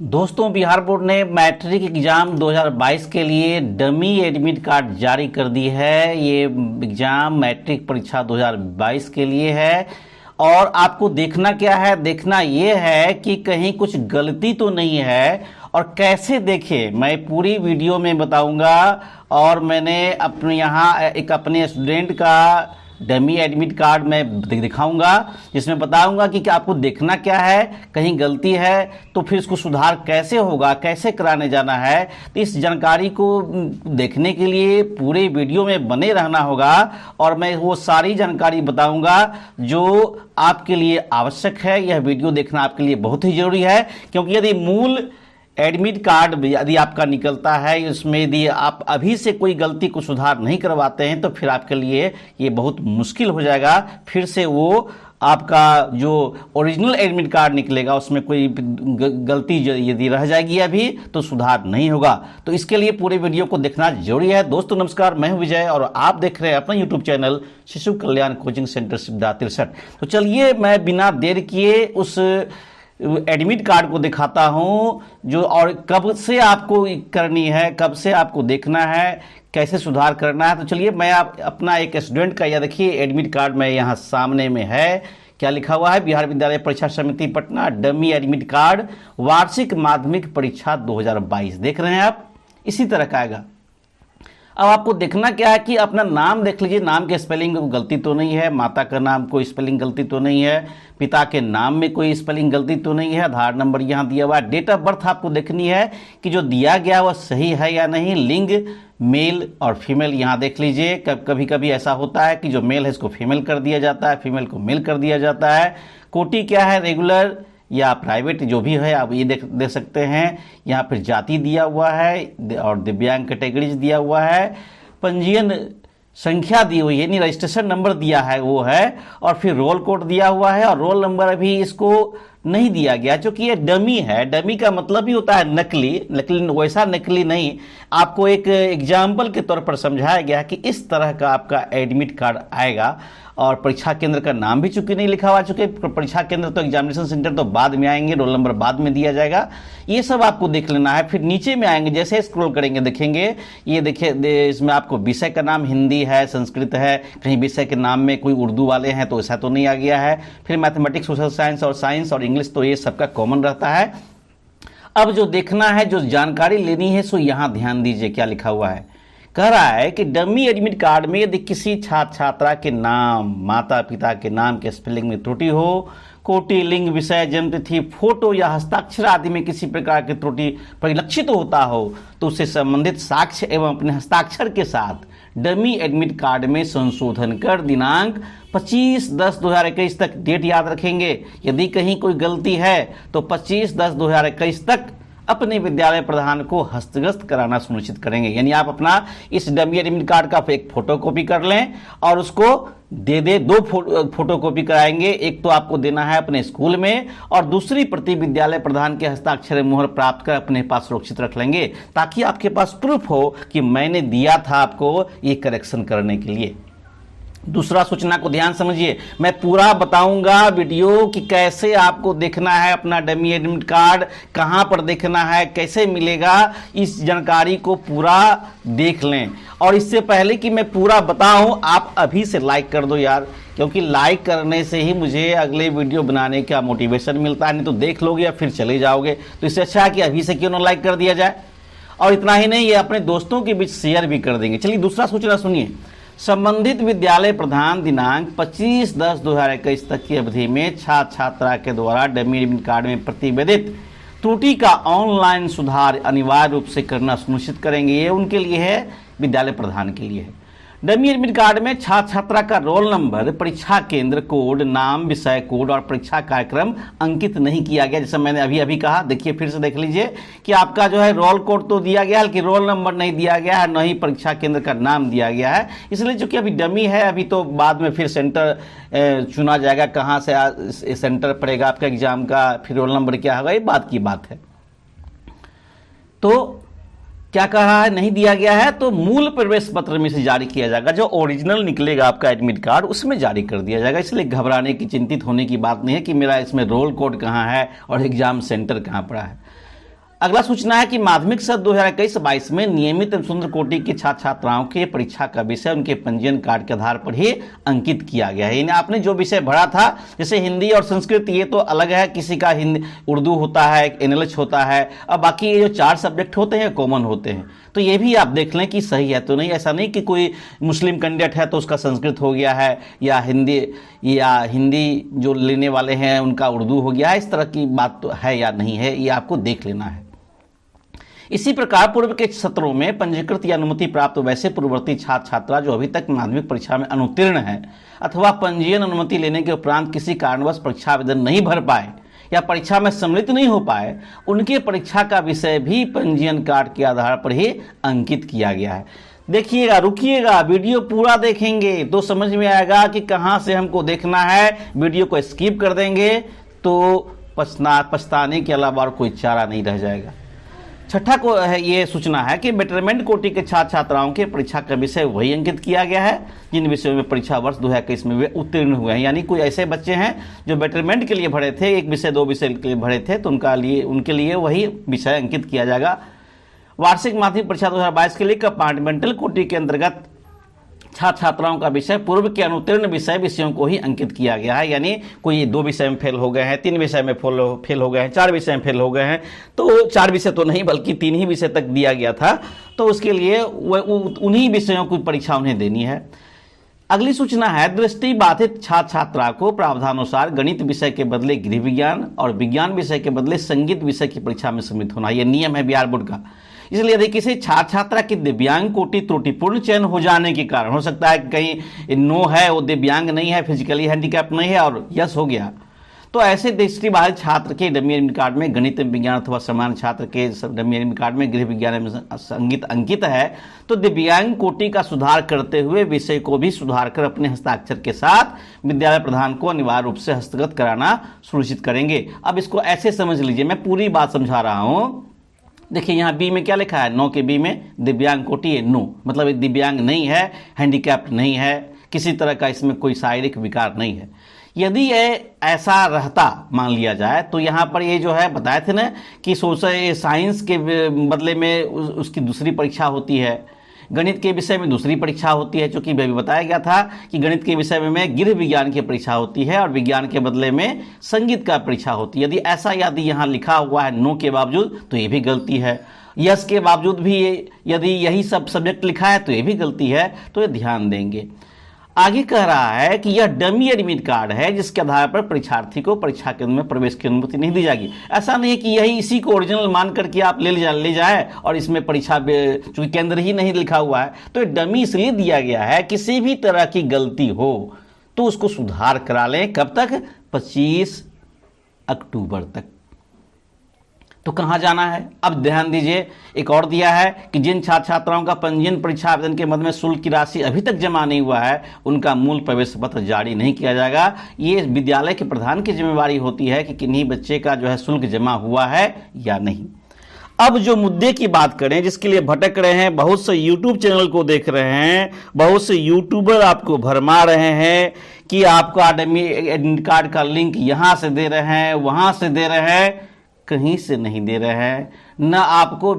दोस्तों, बिहार बोर्ड ने matric exam 2022 के लिए डमी एडमिट कार्ड जारी कर दी है। ये एग्जाम मैट्रिक परीक्षा 2022 के लिए है और आपको देखना क्या है, देखना ये है कि कहीं कुछ गलती तो नहीं है। और कैसे देखें, मैं पूरी वीडियो में बताऊंगा। और मैंने अपने यहाँ एक अपने स्टूडेंट का डमी एडमिट कार्ड मैं दिखाऊंगा, जिसमें बताऊंगा कि आपको देखना क्या है, कहीं गलती है तो फिर इसको सुधार कैसे होगा, कैसे कराने जाना है। तो इस जानकारी को देखने के लिए पूरे वीडियो में बने रहना होगा और मैं वो सारी जानकारी बताऊंगा जो आपके लिए आवश्यक है। यह वीडियो देखना आपके लिए बहुत ही जरूरी है, क्योंकि यदि मूल एडमिट कार्ड यदि आपका निकलता है, इसमें यदि आप अभी से कोई गलती को सुधार नहीं करवाते हैं तो फिर आपके लिए ये बहुत मुश्किल हो जाएगा। फिर से वो आपका जो ओरिजिनल एडमिट कार्ड निकलेगा उसमें कोई गलती यदि रह जाएगी अभी तो सुधार नहीं होगा। तो इसके लिए पूरे वीडियो को देखना जरूरी है। दोस्तों नमस्कार, मैं हूं विजय और आप देख रहे हैं अपना यूट्यूब चैनल शिशु कल्याण कोचिंग सेंटर सिद्धार्थ 63। तो चलिए मैं बिना देर किए उस एडमिट कार्ड को दिखाता हूं जो और कब से आपको करनी है, कब से आपको देखना है, कैसे सुधार करना है। तो चलिए मैं अपना एक स्टूडेंट का यह देखिए एडमिट कार्ड में यहाँ सामने में है। क्या लिखा हुआ है? बिहार विद्यालय परीक्षा समिति पटना डमी एडमिट कार्ड वार्षिक माध्यमिक परीक्षा 2022। देख रहे हैं आप, इसी तरह का आएगा। अब आपको देखना क्या है कि अपना नाम देख लीजिए, नाम के स्पेलिंग में गलती तो नहीं है, माता का नाम कोई स्पेलिंग गलती तो नहीं है, पिता के नाम में कोई स्पेलिंग गलती तो नहीं है, आधार नंबर यहाँ दिया हुआ है। डेट ऑफ बर्थ आपको देखनी है कि जो दिया गया वह सही है या नहीं। लिंग मेल और फीमेल यहाँ देख लीजिए। कभी कभी ऐसा होता है कि जो मेल है इसको फीमेल कर दिया जाता है, फीमेल को मेल कर दिया जाता है। कोटि क्या है, रेगुलर या प्राइवेट, जो भी है आप ये देख सकते हैं। यहाँ फिर जाति दिया हुआ है और दिव्यांग कैटेगरीज दिया हुआ है। पंजीयन संख्या दी हुई है, यानी रजिस्ट्रेशन नंबर दिया है वो है। और फिर रोल कोड दिया हुआ है और रोल नंबर अभी इसको नहीं दिया गया क्योंकि ये डमी है। डमी का मतलब ही होता है नकली। नकली वैसा नकली नहीं, आपको एक एग्जाम्पल के तौर पर समझाया गया कि इस तरह का आपका एडमिट कार्ड आएगा। और परीक्षा केंद्र का नाम भी चूंकि नहीं लिखा हुआ, चूंकि परीक्षा केंद्र तो एग्जामिनेशन सेंटर तो बाद में आएंगे, रोल नंबर बाद में दिया जाएगा। ये सब आपको देख लेना है। फिर नीचे में आएंगे, जैसे स्क्रॉल करेंगे देखेंगे, ये देखिए इसमें आपको विषय का नाम हिंदी है, संस्कृत है, कहीं विषय के नाम में कोई उर्दू वाले हैं तो ऐसा तो नहीं आ गया है। फिर मैथमेटिक्स, सोशल साइंस और साइंस और इंग्लिश तो ये सबका कॉमन रहता है। अब जो देखना है, जो जानकारी लेनी है, सो यहाँ ध्यान दीजिए क्या लिखा हुआ है। कह रहा है कि डमी एडमिट कार्ड में यदि किसी छात्र छात्रा के नाम, माता पिता के नाम के स्पेलिंग में त्रुटि हो, कोटि, लिंग, विषय, जन्मतिथि, फोटो या हस्ताक्षर आदि में किसी प्रकार की त्रुटि परिलक्षित होता हो तो उससे संबंधित साक्ष्य एवं अपने हस्ताक्षर के साथ डमी एडमिट कार्ड में संशोधन कर दिनांक 25/10/2021 तक डेट याद रखेंगे। यदि कहीं कोई गलती है तो 25/10/2021 तक अपने विद्यालय प्रधान को हस्तगत कराना सुनिश्चित करेंगे। यानी आप अपना इस डमी एडमिट कार्ड का एक फोटोकॉपी कर लें और उसको दे दो फोटोकॉपी कराएंगे। एक तो आपको देना है अपने स्कूल में और दूसरी प्रति विद्यालय प्रधान के हस्ताक्षर मुहर प्राप्त कर अपने पास सुरक्षित रख लेंगे, ताकि आपके पास प्रूफ हो कि मैंने दिया था आपको ये करेक्शन करने के लिए। दूसरा सूचना को ध्यान समझिए, मैं पूरा बताऊंगा वीडियो कि कैसे आपको देखना है अपना डमी एडमिट कार्ड, कहां पर देखना है, कैसे मिलेगा। इस जानकारी को पूरा देख लें। और इससे पहले कि मैं पूरा बताऊं, आप अभी से लाइक कर दो यार, क्योंकि लाइक करने से ही मुझे अगले वीडियो बनाने का मोटिवेशन मिलता है। नहीं तो देख लोगे या फिर चले जाओगे। तो इससे अच्छा है कि अभी से क्यों ना लाइक कर दिया जाए। और इतना ही नहीं, ये अपने दोस्तों के बीच शेयर भी कर देंगे। चलिए दूसरा सूचना सुनिए। संबंधित विद्यालय प्रधान दिनांक 25/10/2021 तक की अवधि में छात्र छात्रा के द्वारा डमी एडमिट कार्ड में प्रतिवेदित त्रुटि का ऑनलाइन सुधार अनिवार्य रूप से करना सुनिश्चित करेंगे। ये उनके लिए है, विद्यालय प्रधान के लिए है। डमी एडमिट कार्ड में छात्र छात्रा का रोल नंबर, परीक्षा केंद्र कोड, नाम, विषय कोड और परीक्षा कार्यक्रम अंकित नहीं किया गया। जैसे मैंने अभी कहा, देखिए फिर से देख लीजिए कि आपका जो है रोल कोड तो दिया गया है, लेकिन रोल नंबर नहीं दिया गया है, न ही परीक्षा केंद्र का नाम दिया गया है। इसलिए चूंकि अभी डमी है, अभी तो बाद में फिर सेंटर चुना जाएगा, कहाँ से सेंटर पड़ेगा आपका एग्जाम का, फिर रोल नंबर क्या होगा, ये बात की बात है। तो क्या कहा है, नहीं दिया गया है तो मूल प्रवेश पत्र में से जारी किया जाएगा। जो ओरिजिनल निकलेगा आपका एडमिट कार्ड उसमें जारी कर दिया जाएगा। इसलिए घबराने की, चिंतित होने की बात नहीं है कि मेरा इसमें रोल कोड कहाँ है और एग्जाम सेंटर कहाँ पड़ा है। अगला सूचना है कि माध्यमिक सत्र 2021-22 में नियमित एवं स्वतंत्र कोटि के छात्र छात्राओं के परीक्षा का विषय उनके पंजीयन कार्ड के आधार पर ही अंकित किया गया है। यानी आपने जो विषय भरा था, जैसे हिंदी और संस्कृत, ये तो अलग है, किसी का हिंदी उर्दू होता है, एनएलएच होता है, अब बाकी ये जो 4 सब्जेक्ट होते हैं कॉमन होते हैं। तो ये भी आप देख लें कि सही है तो नहीं। ऐसा नहीं कि कोई मुस्लिम कैंडिडेट है तो उसका संस्कृत हो गया है, या हिंदी जो लेने वाले हैं उनका उर्दू हो गया है, इस तरह की बात तो है या नहीं है, ये आपको देख लेना है। इसी प्रकार पूर्व के सत्रों में पंजीकृत या अनुमति प्राप्त वैसे पूर्ववर्ती छात्र छात्रा जो अभी तक माध्यमिक परीक्षा में अनुत्तीर्ण है अथवा पंजीयन अनुमति लेने के उपरांत किसी कारणवश परीक्षा आवेदन नहीं भर पाए या परीक्षा में सम्मिलित नहीं हो पाए, उनके परीक्षा का विषय भी पंजीयन कार्ड के आधार पर ही अंकित किया गया है। देखिएगा, रुकिएगा, वीडियो पूरा देखेंगे तो समझ में आएगा कि कहाँ से हमको देखना है। वीडियो को स्किप कर देंगे तो पछताने के अलावा और कोई चारा नहीं रह जाएगा। छठा को है ये सूचना है कि बेटरमेंट कोटि के छात्र छात्राओं के परीक्षा का विषय वही अंकित किया गया है जिन विषयों में परीक्षा वर्ष 2021 में वे उत्तीर्ण हुए हैं। यानी कोई ऐसे बच्चे हैं जो बेटरमेंट के लिए भरे थे, 1 विषय 2 विषय के लिए भरे थे, तो उनके लिए वही विषय अंकित किया जाएगा। वार्षिक माध्यमिक परीक्षा 2022 के लिए कंपार्टमेंटल कोटि के अंतर्गत छात्र छात्राओं का विषय पूर्व के अनुत्तीर्ण विषयों को ही अंकित किया गया है। यानी कोई 2 विषय में फेल हो गए हैं, 3 विषय में फेल हो गए हैं, 4 विषय में फेल हो गए हैं, तो 4 विषय तो नहीं बल्कि 3 ही विषय तक दिया गया था, तो उसके लिए उन्हीं विषयों की परीक्षा उन्हें देनी है। अगली सूचना है दृष्टिबाधित छात्र छात्रा को प्रावधानुसार गणित विषय के बदले गृह विज्ञान और विज्ञान विषय के बदले संगीत विषय की परीक्षा में सम्मिलित होना, यह नियम है बिहार बोर्ड का। इसलिए यदि किसी छात्र छात्रा की दिव्यांग कोटि त्रुटिपूर्ण चयन हो जाने के कारण, हो सकता है कि कहीं नो है, वो दिव्यांग नहीं है, फिजिकली हैंडीकैप नहीं है और यस हो गया, तो ऐसे दृष्टिबाधित छात्र के डमी एडमिट कार्ड में गणित विज्ञान अथवा सामान्य छात्र के डमी एडमिट कार्ड में गृह विज्ञान में संगीत अंकित है, तो दिव्यांग कोटि का सुधार करते हुए विषय को भी सुधार कर अपने हस्ताक्षर के साथ विद्यालय प्रधान को अनिवार्य रूप से हस्तगत कराना सुनिश्चित करेंगे। अब इसको ऐसे समझ लीजिए, मैं पूरी बात समझा रहा हूँ। देखिए यहाँ बी में क्या लिखा है, 9 के बी में दिव्यांग कोटि है, नो मतलब दिव्यांग नहीं है, हैंडीकैप्ड नहीं है, किसी तरह का इसमें कोई शारीरिक विकार नहीं है। यदि ये ऐसा रहता मान लिया जाए तो यहाँ पर ये जो है बताए थे ना कि सोशल साइंस के बदले में उसकी दूसरी परीक्षा होती है, गणित के विषय में दूसरी परीक्षा होती है, चूंकि अभी बताया गया था कि गणित के विषय में गृह विज्ञान की परीक्षा होती है और विज्ञान के बदले में संगीत का परीक्षा होती है। यदि यहाँ लिखा हुआ है नो के बावजूद तो ये भी गलती है, यस के बावजूद भी यदि यही सब सब्जेक्ट लिखा है तो ये भी गलती है, तो ये ध्यान देंगे। आगे कह रहा है कि यह डमी एडमिट कार्ड है जिसके आधार पर परीक्षार्थी को परीक्षा केंद्र में प्रवेश की अनुमति नहीं दी जाएगी। ऐसा नहीं है कि यही इसी को ओरिजिनल मान करके आप ले जाए और इसमें परीक्षा चूंकि केंद्र ही नहीं लिखा हुआ है तो डमी इसलिए दिया गया है, किसी भी तरह की गलती हो तो उसको सुधार करा लें। कब तक? 25 अक्टूबर तक। तो कहाँ जाना है? अब ध्यान दीजिए, एक और दिया है कि जिन छात्र छात्राओं का पंजीयन परीक्षा आवेदन के मद में शुल्क की राशि अभी तक जमा नहीं हुआ है उनका मूल प्रवेश पत्र जारी नहीं किया जाएगा। ये विद्यालय के प्रधान की जिम्मेवारी होती है कि किन्हीं बच्चे का जो है शुल्क जमा हुआ है या नहीं। अब जो मुद्दे की बात करें जिसके लिए भटक रहे हैं, बहुत से यूट्यूब चैनल को देख रहे हैं, बहुत से यूट्यूबर आपको भरमा रहे हैं कि आपको एडमिट कार्ड का लिंक यहाँ से दे रहे हैं, वहाँ से दे रहे हैं, कहीं से नहीं दे रहे हैं। न आपको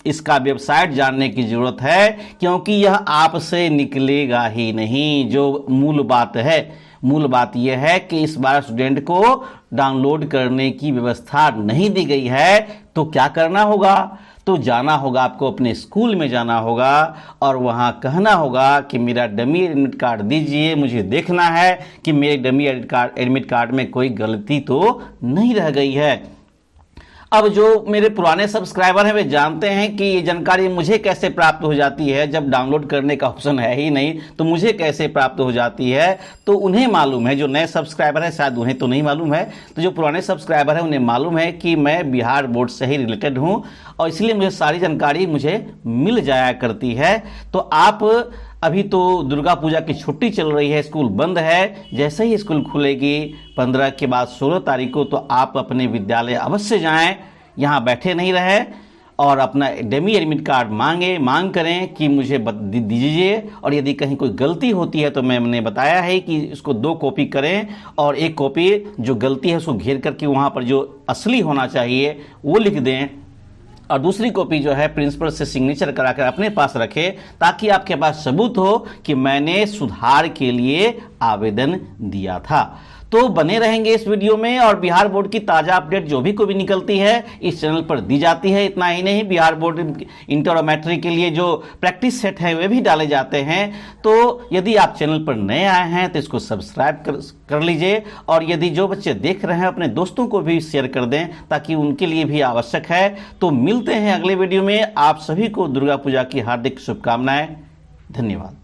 इसका वेबसाइट जानने की जरूरत है क्योंकि यह आपसे निकलेगा ही नहीं। जो मूल बात यह है कि इस बार स्टूडेंट को डाउनलोड करने की व्यवस्था नहीं दी गई है। तो क्या करना होगा? तो जाना होगा, आपको अपने स्कूल में जाना होगा और वहां कहना होगा कि मेरा डमी एडमिट कार्ड दीजिए, मुझे देखना है कि मेरे डमी एडमिट कार्ड में कोई गलती तो नहीं रह गई है। अब जो मेरे पुराने सब्सक्राइबर हैं वे जानते हैं कि ये जानकारी मुझे कैसे प्राप्त हो जाती है। जब डाउनलोड करने का ऑप्शन है ही नहीं तो मुझे कैसे प्राप्त हो जाती है, तो उन्हें मालूम है। जो नए सब्सक्राइबर है शायद उन्हें तो नहीं मालूम है, तो जो पुराने सब्सक्राइबर है उन्हें मालूम है कि मैं बिहार बोर्ड से ही रिलेटेड हूँ और इसलिए मुझे सारी जानकारी मुझे मिल जाया करती है। तो आप अभी तो दुर्गा पूजा की छुट्टी चल रही है, स्कूल बंद है, जैसे ही स्कूल खुलेगी 15 के बाद 16 तारीख को, तो आप अपने विद्यालय अवश्य जाएं, यहाँ बैठे नहीं रहें और अपना डमी एडमिट कार्ड मांग करें कि मुझे दीजिए, और यदि कहीं कोई गलती होती है तो मैंने बताया है कि इसको 2 कॉपी करें और एक कॉपी जो गलती है उसको घेर करके वहाँ पर जो असली होना चाहिए वो लिख दें, और दूसरी कॉपी जो है प्रिंसिपल से सिग्नेचर कराकर अपने पास रखें, ताकि आपके पास सबूत हो कि मैंने सुधार के लिए आवेदन दिया था। तो बने रहेंगे इस वीडियो में, और बिहार बोर्ड की ताज़ा अपडेट जो भी कोई निकलती है इस चैनल पर दी जाती है। इतना ही नहीं, बिहार बोर्ड इंटर और मैट्रिक के लिए जो प्रैक्टिस सेट है वे भी डाले जाते हैं। तो यदि आप चैनल पर नए आए हैं तो इसको सब्सक्राइब कर लीजिए, और यदि जो बच्चे देख रहे हैं अपने दोस्तों को भी शेयर कर दें ताकि उनके लिए भी आवश्यक है। तो मिलते हैं अगले वीडियो में। आप सभी को दुर्गा पूजा की हार्दिक शुभकामनाएं। धन्यवाद।